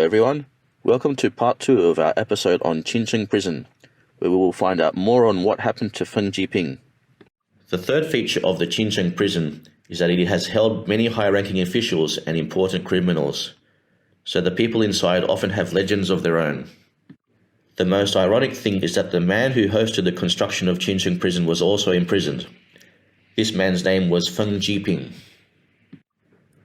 everyone. Welcome to part 2 of our episode on Qincheng Prison, where we will find out more on what happened to Feng Jiping. The third feature of the Qincheng Prison is that it has held many high-ranking officials and important criminals, so the people inside often have legends of their own. The most ironic thing is that the man who hosted the construction of Qincheng Prison was also imprisoned. This man's name was Feng Jiping.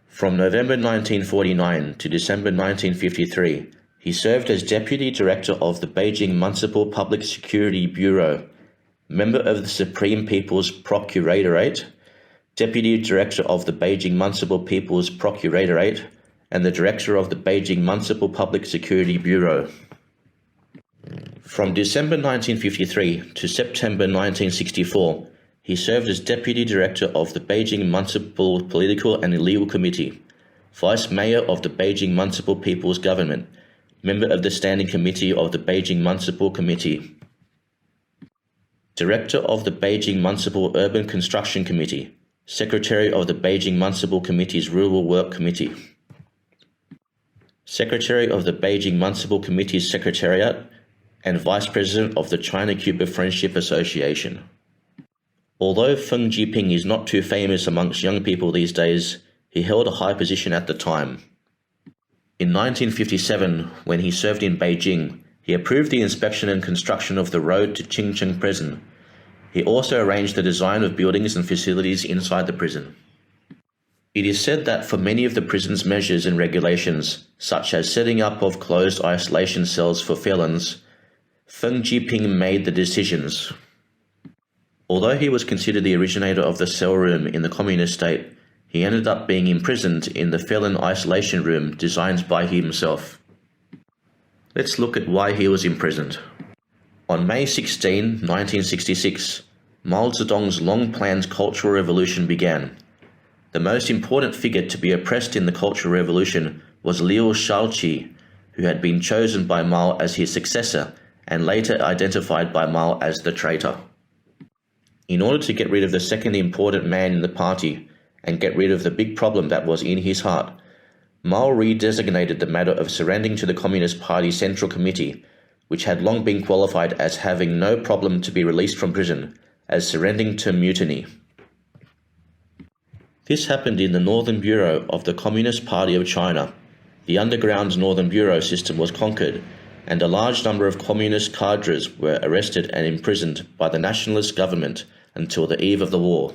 From November 1949 to December 1953, he served as Deputy Director of the Beijing Municipal Public Security Bureau, member of the Supreme People's Procuratorate, Deputy Director of the Beijing Municipal People's Procuratorate, and the Director of the Beijing Municipal Public Security Bureau. From December 1953 to September 1964, he served as Deputy Director of the Beijing Municipal Political and Legal Committee, Vice Mayor of the Beijing Municipal People's Government, member of the Standing Committee of the Beijing Municipal Committee, Director of the Beijing Municipal Urban Construction Committee, Secretary of the Beijing Municipal Committee's Rural Work Committee, Secretary of the Beijing Municipal Committee's Secretariat, and Vice President of the China-Cuba Friendship Association. Although Feng Jiping is not too famous amongst young people these days, he held a high position at the time. In 1957, when he served in Beijing, he approved the inspection and construction of the road to Qincheng Prison. He also arranged the design of buildings and facilities inside the prison. It is said that for many of the prison's measures and regulations, such as setting up of closed isolation cells for felons, Feng Jiping made the decisions. Although he was considered the originator of the cell room in the communist state, he ended up being imprisoned in the felon isolation room designed by himself. Let's look at why he was imprisoned. On May 16, 1966, Mao Zedong's long-planned Cultural Revolution began. The most important figure to be oppressed in the Cultural Revolution was Liu Shaoqi, who had been chosen by Mao as his successor and later identified by Mao as the traitor. In order to get rid of the second important man in the party and get rid of the big problem that was in his heart, Mao redesignated the matter of surrendering to the Communist Party Central Committee, which had long been qualified as having no problem to be released from prison, as surrendering to mutiny. This happened in the Northern Bureau of the Communist Party of China. The underground Northern Bureau system was conquered, and a large number of communist cadres were arrested and imprisoned by the nationalist government until the eve of the war.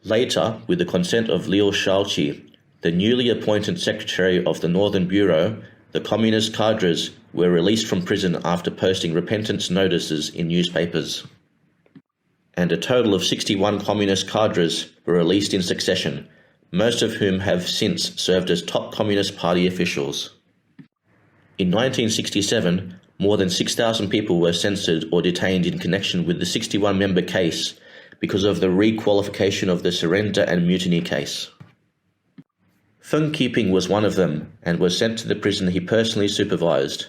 Later, with the consent of Liu Shaoqi, the newly appointed secretary of the Northern Bureau, the communist cadres were released from prison after posting repentance notices in newspapers. And a total of 61 communist cadres were released in succession, most of whom have since served as top Communist Party officials. In 1967, more than 6,000 people were censored or detained in connection with the 61-member case because of the requalification of the surrender and mutiny case. Feng Jiping was one of them and was sent to the prison he personally supervised.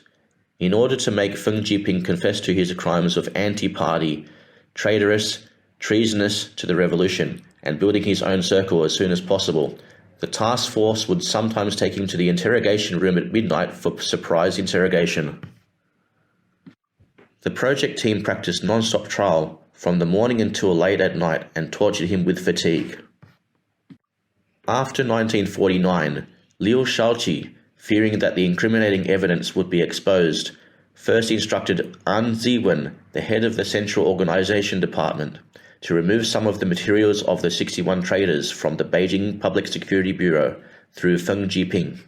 In order to make Feng Jiping confess to his crimes of anti-party, traitorous, treasonous to the revolution, and building his own circle as soon as possible, the task force would sometimes take him to the interrogation room at midnight for surprise interrogation. The project team practiced non-stop trial from the morning until late at night and tortured him with fatigue. After 1949, Liu Shaoqi, fearing that the incriminating evidence would be exposed, first instructed An Ziwen, the head of the Central Organization Department, to remove some of the materials of the 61 traitors from the Beijing Public Security Bureau through Feng Jiping,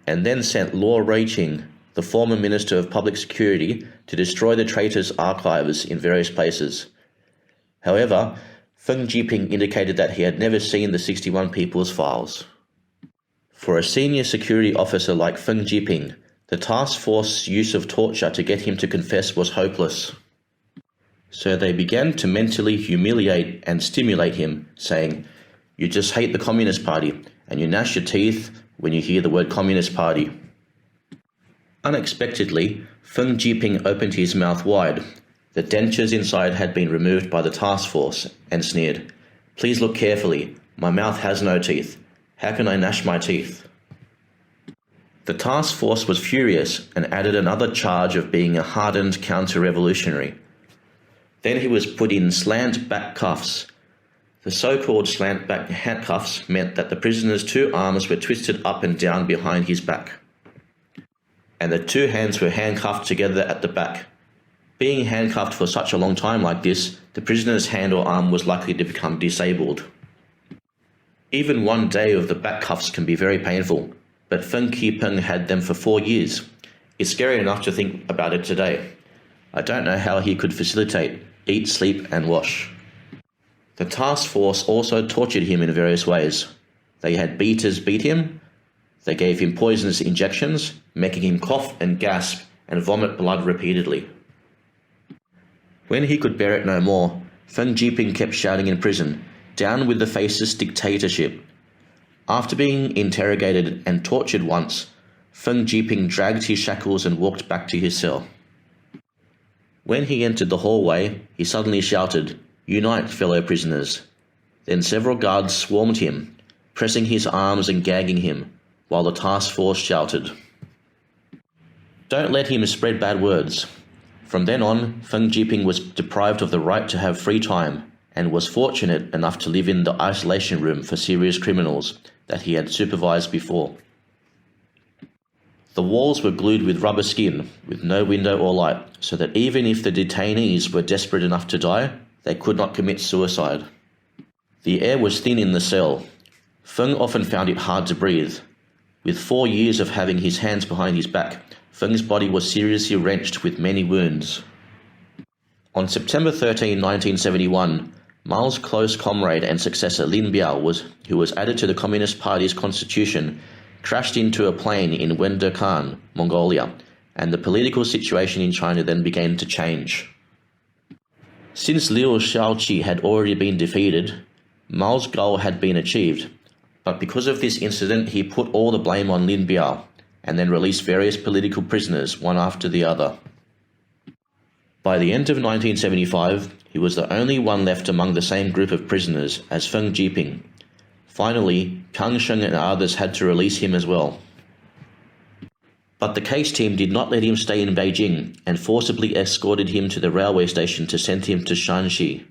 and then sent Luo Ruiqing, the former Minister of Public Security, to destroy the traitors' archives in various places. However, Feng Jiping indicated that he had never seen the 61 people's files. For a senior security officer like Feng Jiping, the task force's use of torture to get him to confess was hopeless. So they began to mentally humiliate and stimulate him, saying, "You just hate the Communist Party, and you gnash your teeth when you hear the word Communist Party." Unexpectedly, Feng Jiping opened his mouth wide. The dentures inside had been removed by the task force, and sneered, "Please look carefully. My mouth has no teeth. How can I gnash my teeth?" The task force was furious and added another charge of being a hardened counter-revolutionary. Then he was put in slant-back cuffs. The so-called slant-back handcuffs meant that the prisoner's two arms were twisted up and down behind his back, and the two hands were handcuffed together at the back. Being handcuffed for such a long time like this, the prisoner's hand or arm was likely to become disabled. Even one day of the back cuffs can be very painful, but Feng Jiping had them for 4 years. It's scary enough to think about it today. I don't know how he could facilitate, eat, sleep, and wash. The task force also tortured him in various ways. They had beaters beat him. They gave him poisonous injections, making him cough and gasp and vomit blood repeatedly. When he could bear it no more, Feng Jiping kept shouting in prison, "Down with the fascist dictatorship." After being interrogated and tortured once, Feng Jiping dragged his shackles and walked back to his cell. When he entered the hallway, he suddenly shouted, "Unite, fellow prisoners." Then several guards swarmed him, pressing his arms and gagging him, while the task force shouted. Don't let him spread bad words. From then on, Feng Jiping was deprived of the right to have free time, and was fortunate enough to live in the isolation room for serious criminals that he had supervised before. The walls were glued with rubber skin, with no window or light, so that even if the detainees were desperate enough to die, they could not commit suicide. The air was thin in the cell. Feng often found it hard to breathe. With 4 years of having his hands behind his back, Feng's body was seriously wrenched with many wounds. On September 13, 1971, Mao's close comrade and successor Lin Biao, who was added to the Communist Party's constitution, crashed into a plane in Wenderkan, Mongolia, and the political situation in China then began to change. Since Liu Shaoqi had already been defeated, Mao's goal had been achieved, but because of this incident he put all the blame on Lin Biao, and then released various political prisoners one after the other. By the end of 1975, he was the only one left among the same group of prisoners as Feng Jiping. Finally, Qincheng and others had to release him as well. But the case team did not let him stay in Beijing and forcibly escorted him to the railway station to send him to Shanxi.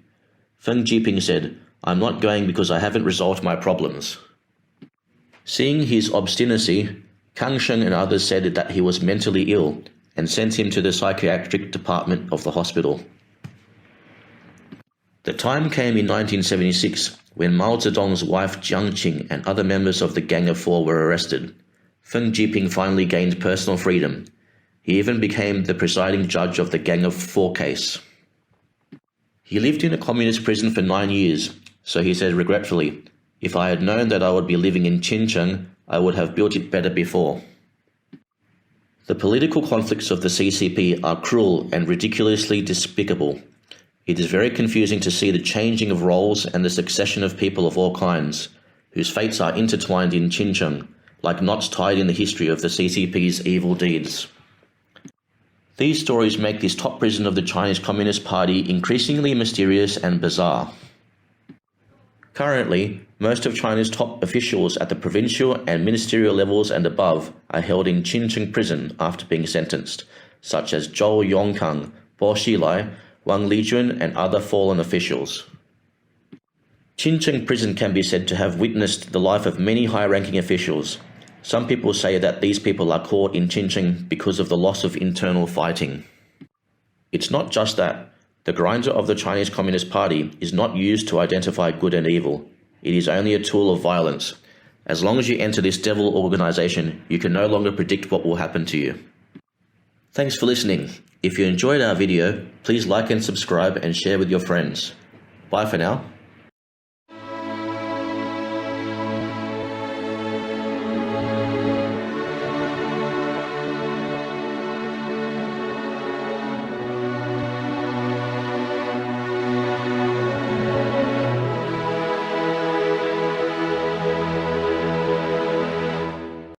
Feng Jiping said, "I'm not going because I haven't resolved my problems." Seeing his obstinacy, Qincheng and others said that he was mentally ill and sent him to the psychiatric department of the hospital. The time came in 1976 when Mao Zedong's wife Jiang Qing and other members of the Gang of Four were arrested. Feng Jiping finally gained personal freedom. He even became the presiding judge of the Gang of Four case. He lived in a communist prison for 9 years, so he said regretfully, "If I had known that I would be living in Qincheng, I would have built it better before." The political conflicts of the CCP are cruel and ridiculously despicable. It is very confusing to see the changing of roles and the succession of people of all kinds, whose fates are intertwined in Qincheng, like knots tied in the history of the CCP's evil deeds. These stories make this top prison of the Chinese Communist Party increasingly mysterious and bizarre. Currently, most of China's top officials at the provincial and ministerial levels and above are held in Qincheng Prison after being sentenced, such as Zhou Yongkang, Bo Xilai, Wang Lijun, and other fallen officials. Qincheng Prison can be said to have witnessed the life of many high-ranking officials. Some people say that these people are caught in Qincheng because of the loss of internal fighting. It's not just that. The grinder of the Chinese Communist Party is not used to identify good and evil. It is only a tool of violence. As long as you enter this devil organization, you can no longer predict what will happen to you. Thanks for listening. If you enjoyed our video, please like and subscribe and share with your friends. Bye for now.